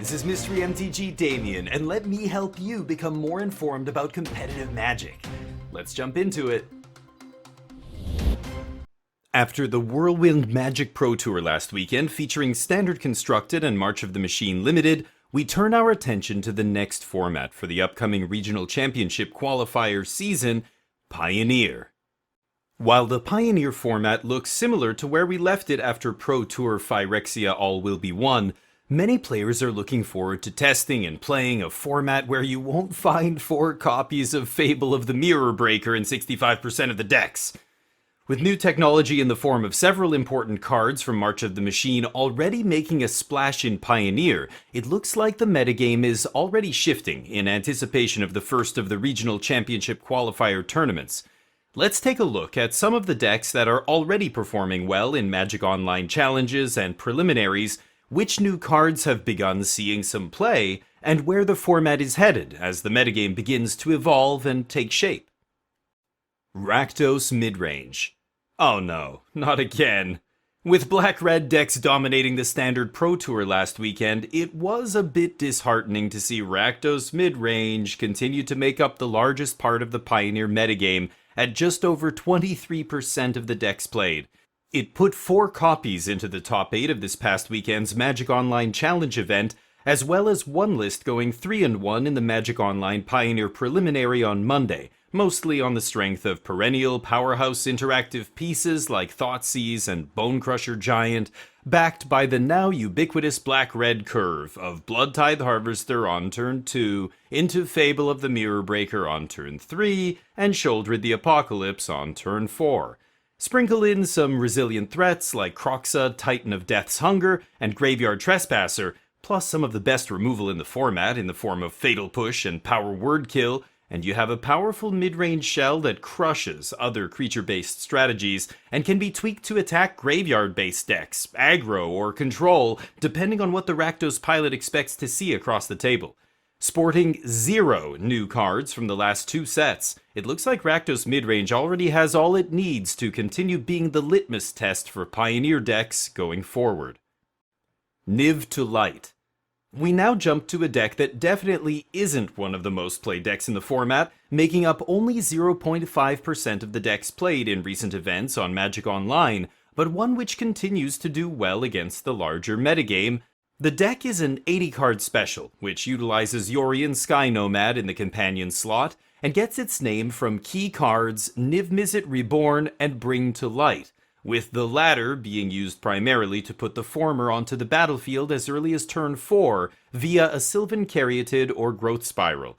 This is Mystery MTG Damien, and let me help you become more informed about competitive Magic. Let's jump into it. After the Whirlwind Magic Pro Tour last weekend, featuring Standard Constructed and March of the Machine Limited, we turn our attention to the next format for the upcoming Regional Championship Qualifier season, Pioneer. While the Pioneer format looks similar to where we left it after Pro Tour Phyrexia All Will Be One, many players are looking forward to testing and playing a format where you won't find 4 copies of Fable of the Mirror Breaker in 65% of the decks. With new technology in the form of several important cards from March of the Machine already making a splash in Pioneer, it looks like the metagame is already shifting in anticipation of the first of the Regional Championship Qualifier tournaments. Let's take a look at some of the decks that are already performing well in Magic Online challenges and preliminaries, which new cards have begun seeing some play, and where the format is headed as the metagame begins to evolve and take shape. Rakdos Midrange. Oh no, not again. With Black-Red decks dominating the Standard Pro Tour last weekend, it was a bit disheartening to see Rakdos Midrange continue to make up the largest part of the Pioneer metagame at just over 23% of the decks played. It put 4 copies into the top 8 of this past weekend's Magic Online Challenge event, as well as one list going 3-1 in the Magic Online Pioneer Preliminary on Monday, mostly on the strength of perennial powerhouse interactive pieces like Thoughtseize and Bonecrusher Giant, backed by the now ubiquitous Black-Red curve of Bloodtithe Harvester on turn 2, into Fable of the Mirror Breaker on turn 3, and Shouldered the Apocalypse on turn 4. Sprinkle in some resilient threats like Kroxa, Titan of Death's Hunger, and Graveyard Trespasser, plus some of the best removal in the format in the form of Fatal Push and Power Word Kill, and you have a powerful mid-range shell that crushes other creature-based strategies and can be tweaked to attack graveyard-based decks, aggro, or control, depending on what the Rakdos pilot expects to see across the table. Sporting 0 new cards from the last 2 sets, it looks like Rakdos Midrange already has all it needs to continue being the litmus test for Pioneer decks going forward. Niv to Light. We now jump to a deck that definitely isn't one of the most played decks in the format, making up only 0.5% of the decks played in recent events on Magic Online, but one which continues to do well against the larger metagame. The deck is an 80-card special, which utilizes Yorion Sky Nomad in the companion slot, and gets its name from key cards Niv-Mizzet Reborn and Bring to Light, with the latter being used primarily to put the former onto the battlefield as early as turn 4 via a Sylvan Caryatid or Growth Spiral.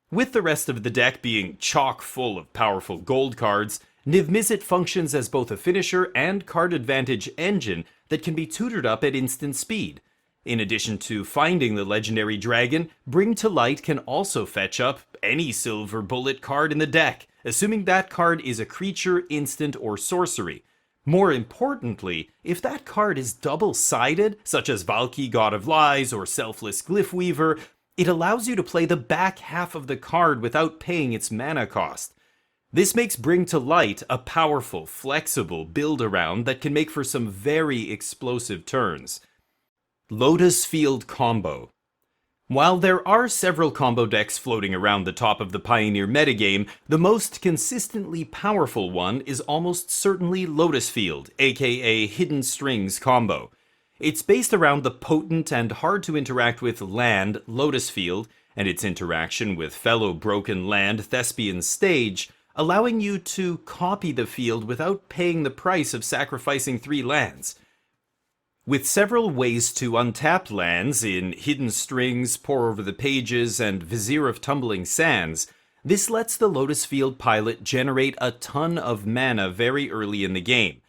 With the rest of the deck being chock full of powerful gold cards, Niv-Mizzet functions as both a finisher and card advantage engine that can be tutored up at instant speed. In addition to finding the legendary dragon, Bring to Light can also fetch up any silver bullet card in the deck, assuming that card is a creature, instant, or sorcery. More importantly, if that card is double-sided, such as Valki, God of Lies, or Selfless Glyphweaver, it allows you to play the back half of the card without paying its mana cost. This makes Bring to Light a powerful, flexible build-around that can make for some very explosive turns. Lotus Field Combo. While there are several combo decks floating around the top of the Pioneer metagame, the most consistently powerful one is almost certainly Lotus Field, aka Hidden Strings Combo. It's based around the potent and hard to interact with land, Lotus Field, and its interaction with fellow broken land, Thespian Stage, allowing you to copy the field without paying the price of sacrificing 3 lands. With several ways to untap lands in Hidden Strings, Pore Over the Pages, and Vizier of Tumbling Sands, this lets the Lotus Field pilot generate a ton of mana very early in the game.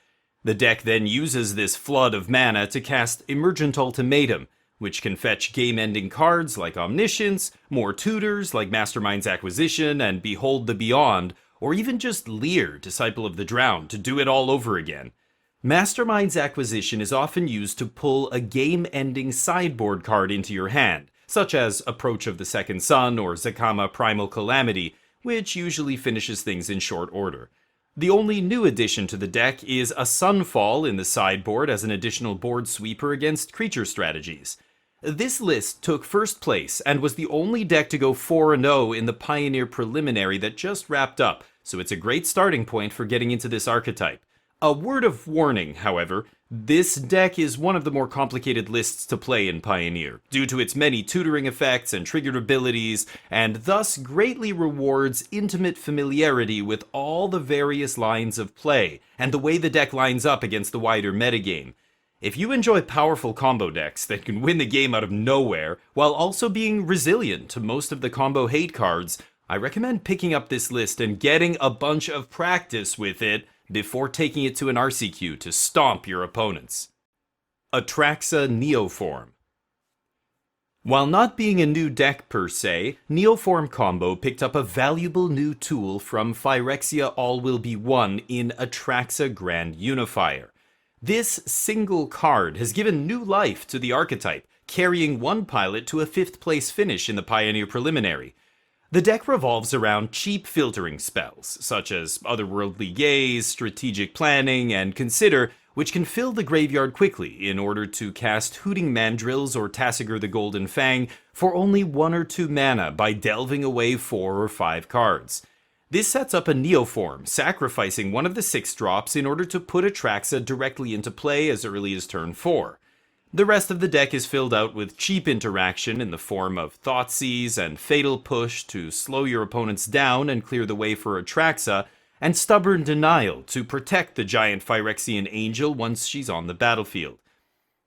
The deck then uses this flood of mana to cast Emergent Ultimatum, which can fetch game-ending cards like Omniscience, more tutors like Mastermind's Acquisition and Behold the Beyond, or even just Leer, Disciple of the Drowned, to do it all over again. Mastermind's Acquisition is often used to pull a game-ending sideboard card into your hand, such as Approach of the Second Sun or Zakama Primal Calamity, which usually finishes things in short order. The only new addition to the deck is a Sunfall in the sideboard as an additional board sweeper against creature strategies. This list took first place and was the only deck to go 4-0 in the Pioneer Preliminary that just wrapped up, so it's a great starting point for getting into this archetype. A word of warning, however, this deck is one of the more complicated lists to play in Pioneer, due to its many tutoring effects and triggered abilities, and thus greatly rewards intimate familiarity with all the various lines of play, and the way the deck lines up against the wider metagame. If you enjoy powerful combo decks that can win the game out of nowhere, while also being resilient to most of the combo hate cards, I recommend picking up this list and getting a bunch of practice with it before taking it to an RCQ to stomp your opponents. Atraxa Neoform. While not being a new deck per se, Neoform Combo picked up a valuable new tool from Phyrexia All Will Be One in Atraxa Grand Unifier. This single card has given new life to the archetype, carrying one pilot to a 5th place finish in the Pioneer Preliminary. The deck revolves around cheap filtering spells, such as Otherworldly Gaze, Strategic Planning, and Consider, which can fill the graveyard quickly in order to cast Hooting Mandrills or Tassiger the Golden Fang for only 1 or 2 mana by delving away 4 or 5 cards. This sets up a Neoform, sacrificing one of the 6 drops in order to put Atraxa directly into play as early as turn 4. The rest of the deck is filled out with cheap interaction in the form of Thoughtseize and Fatal Push to slow your opponents down and clear the way for Atraxa, and Stubborn Denial to protect the giant Phyrexian Angel once she's on the battlefield.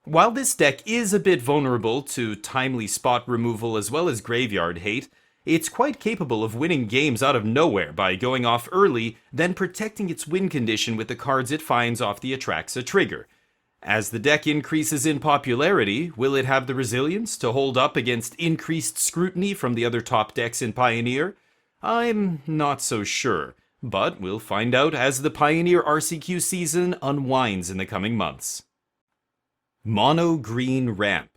While this deck is a bit vulnerable to timely spot removal as well as graveyard hate, it's quite capable of winning games out of nowhere by going off early, then protecting its win condition with the cards it finds off the Atraxa trigger. As the deck increases in popularity, will it have the resilience to hold up against increased scrutiny from the other top decks in Pioneer? I'm not so sure, but we'll find out as the Pioneer RCQ season unwinds in the coming months. Mono Green Ramp.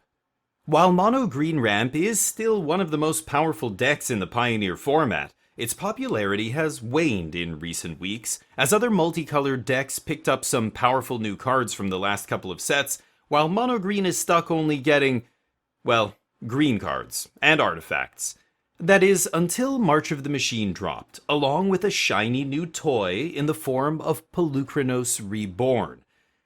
While Mono Green Ramp is still one of the most powerful decks in the Pioneer format, its popularity has waned in recent weeks, as other multicolored decks picked up some powerful new cards from the last couple of sets, while Mono Green is stuck only getting, well, green cards and artifacts. That is, until March of the Machine dropped, along with a shiny new toy in the form of Polukranos Reborn.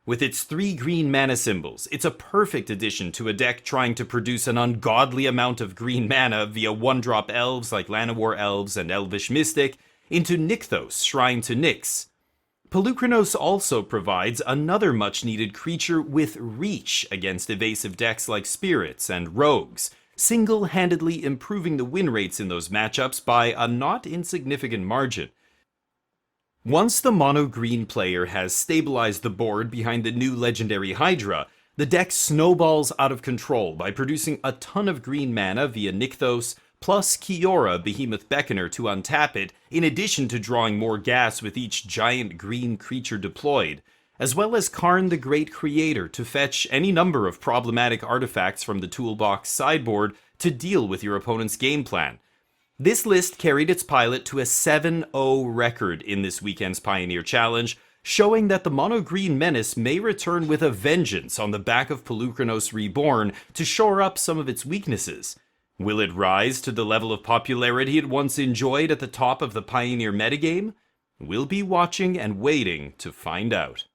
With its 3 green mana symbols, it's a perfect addition to a deck trying to produce an ungodly amount of green mana via 1-drop elves like Llanowar Elves and Elvish Mystic into Nykthos, Shrine to Nyx. Polukranos also provides another much-needed creature with reach against evasive decks like Spirits and Rogues, single-handedly improving the win rates in those matchups by a not insignificant margin. Once the mono-green player has stabilized the board behind the new legendary Hydra, the deck snowballs out of control by producing a ton of green mana via Nykthos, plus Kiora Behemoth Beckoner to untap it, in addition to drawing more gas with each giant green creature deployed, as well as Karn the Great Creator to fetch any number of problematic artifacts from the toolbox sideboard to deal with your opponent's game plan. This list carried its pilot to a 7-0 record in this weekend's Pioneer Challenge, showing that the mono-green menace may return with a vengeance on the back of Polukranos Reborn to shore up some of its weaknesses. Will it rise to the level of popularity it once enjoyed at the top of the Pioneer metagame? We'll be watching and waiting to find out.